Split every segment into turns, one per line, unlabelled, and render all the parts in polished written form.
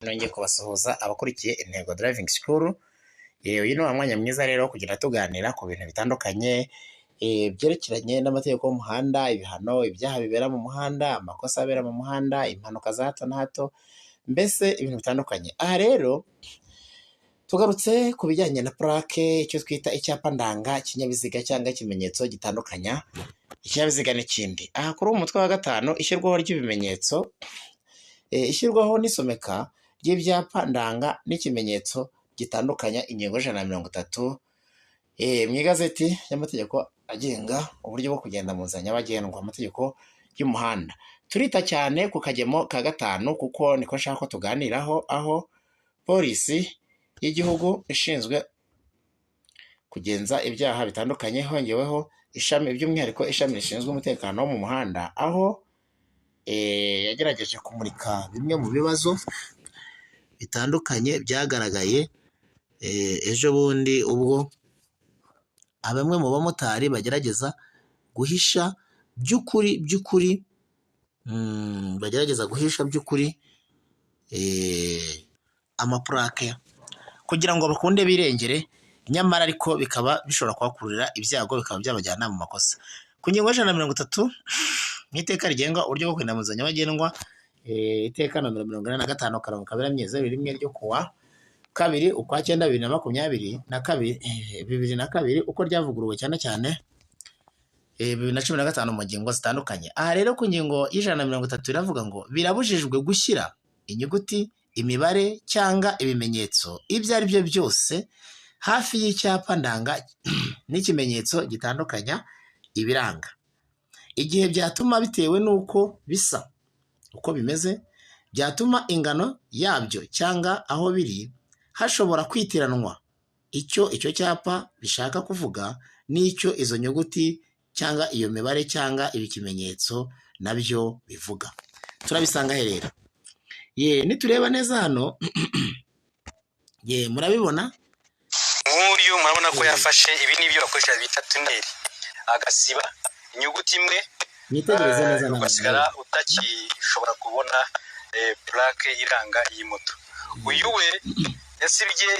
Nongeye kubasuhuza abakurikiye Intego Driving School. Uyu ni umwanya mwiza rero wo kugenda tuganira ku bintu bitandukanye byerekeranye n'amategeko y'umuhanda, ibihano, ibyaha bibera mu muhanda, amakosa abera mu muhanda, impanuka za hato na hato, mbese ibintu bitandukanye. Aha rero tugarutse ku bijyanye na plaque, icyo twita icyapa ndanga ikinyabiziga cyangwa ikimenyetso gitandukanya ikinyabiziga n'ikindi. Aha kuri umutwe wa 5 ishyirwaho ry'ibimenyetso, ishyirwaho n'isomeka ry'ibyapa ndanga n'ikimenyetso gitandukanya ingingo 130 mu igazeti y'amategeko agenga uburyo bwo kugenda mu nzira nyabagendwa, amategeko y'umuhanda. Turita cyane ku kagemo ka 5 kuko niko nshaka ko tuganiraho, aho polisi y'igihugu ishinzwe kugenza ibyaha bitandukanye hongeweho ishami by'umwihariko ishami rishinzwe umutekano wo mu muhanda, aho yagerageje kumurika bimwe mu bibazo bitandukanye byagaragaye ejo bundi, ubwo bamwe mu bamotari bagerageza guhisha by'ukuri amapurake kugira ngo bakunde birengere, nyamara ariko bikaba bishobora kubakururira ibyago, bikaba byabajyana mu makosa. Ku ngingo 130 n'iteka rigenga uburyo bwo kugenda mu nzira nyabagendwa, iteka nomero 45/2021 ryo kuwa 2/9/2022 uko ryavuguruwe cyane 2015 mu ngingo zitandukanye. Aha rero ku ngingo y'130 iravuga ngo birabujijwe gushyira inyuguti, imibare cyangwa ibimenyetso ibyo ari byo byose hafi y'icyapa ndanga n'ikimenyetso gitandukanya ibiranga, igihe byatuma bitewe n'uko bisa, uko bimeze, byatuma ingano yabyo cyangwa aho biri hashobora kwitiranwa icyo cyapa bishaka kuvuga n'icyo izo nyuguti cyangwa iyo mibare cyangwa ibikimenyetso nabyo bivuga. Turabisanga he rero? Nitureba neza hano murabibona
nk'uyu, murabona ko yafashe ibi n'ibyo bakoresha bita tuneri, agasiba inyuguti imwe
mwitegereze neza
ugasigara utakishobora kubona plaque iranga iyi moto. Uyu we yasibye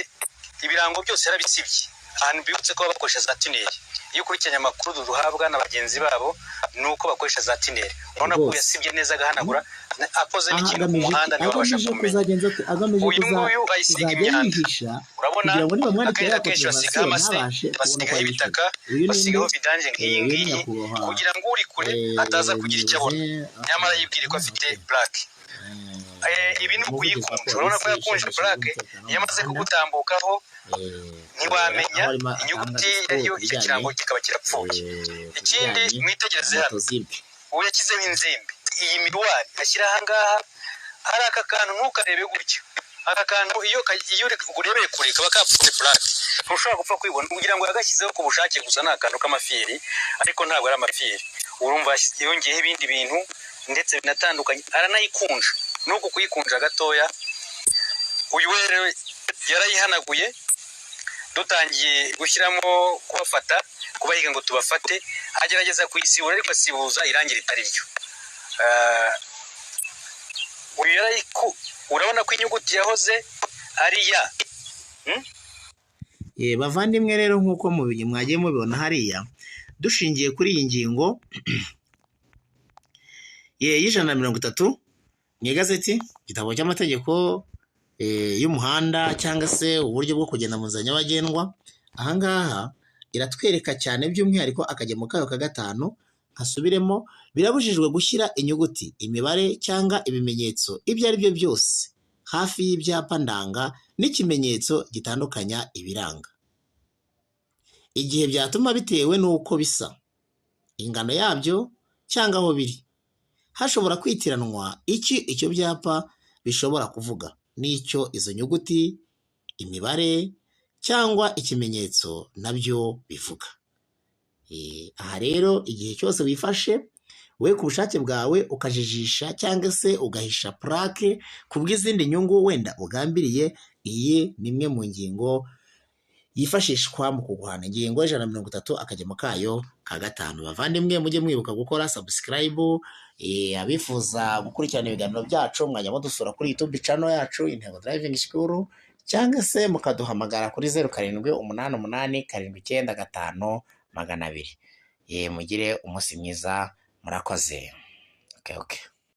ibirango byose, yarabisibye ahantu bibutse ko bakoresha za tuneri. Iyo ukurikiranye amakuru duhabwa na bagenzi babo nuko bakoresha za tuneri, urabona ko yasibye neza agahanagura, akoze n'ikintu ku muhanda niba babasha kumenya. Uyu nguyu bayisiga imyanda, urabona akenshi akenshi basigaho amase, basigaho ibitaka, basigaho vidanje nk'iyi ngiyi kugira ngo uri kure ataza kugira icyo abona, nyamara yibwire ko afite plaque. Ibi ni ukuyikunja, urabona ko yakunje plaque, iyo amaze kugutambukaho ntiwamenya inyuguti yariyo, icyo kirango kikaba kirapfuye. Ikindi mwitegereze hano, ubu yashyizeho inzembe, iyi miruwari ashyira ahangaha, hari aka kantu ntukarebe gutya, aka kantu iyo urebeye kure kaba kapfutse plaque, ntushobora gupfa kwibona kugira ngo yagashyizeho ku bushake gusa, ni akantu k'amafiyeri ariko ntabwo ari amafiyeri. Urumva yongeyeho ibindi bintu ndetse binatandukanye, aranayikunja, nuko kuyikunja gatoya. Uyu rero yarayihanaguye, dutangiye gushyiramo kubafata, kubahiga ngo tubafate, agerageza kuyisibura ariko asibuza irangi ritari ryo. Uyu urabona ko inyuguti yahoze ari ya.
Bavandimwe rero, nk'uko mwagiye mubibona hariya, dushingiye kuri iyi ngingo y'130 mu igazeti, igitabo cy'amategeko y'umuhanda cyangwa se uburyo bwo kugenda mu nzira nyabagendwa, ahangaha iratwereka cyane by'umwihariko akagemo kayo ka 5 hasubiremo, birabujijwe gushyira inyuguti, imibare cyangwa ibimenyetso ibyo ari byo byose hafi y'ibyapa ndanga n'ikimenyetso gitandukanya ibiranga, igihe byatuma bitewe n'uko bisa, ingano yabyo cyangwa aho biri hashobora kwitiranwa icyo byapa bishobora kuvuga n'icyo izo nyuguti, imibare cyangwa ikimenyetso nabyo bivuga. Aha rero igihe cyose wifashe we ku bushake bwawe ukajijisha cyangwa se ugahisha plaque ku bw'izindi nyungu wenda ugambiriye, iyi ni imwe mu ngingo yifashishwa mu kuguhana. Ingingo 130 akagemo kayo ka 5. Bavandimwe, mujye mwibuka gukora subscribe, abifuza gukurikirana ibiganiro byacu mwajya mudusura kuri YouTube channel yacu Intego Driving School, cyangwa se mukaduhamagara kuri 0788795200. Mugire umunsi mwiza, murakoze. Okay.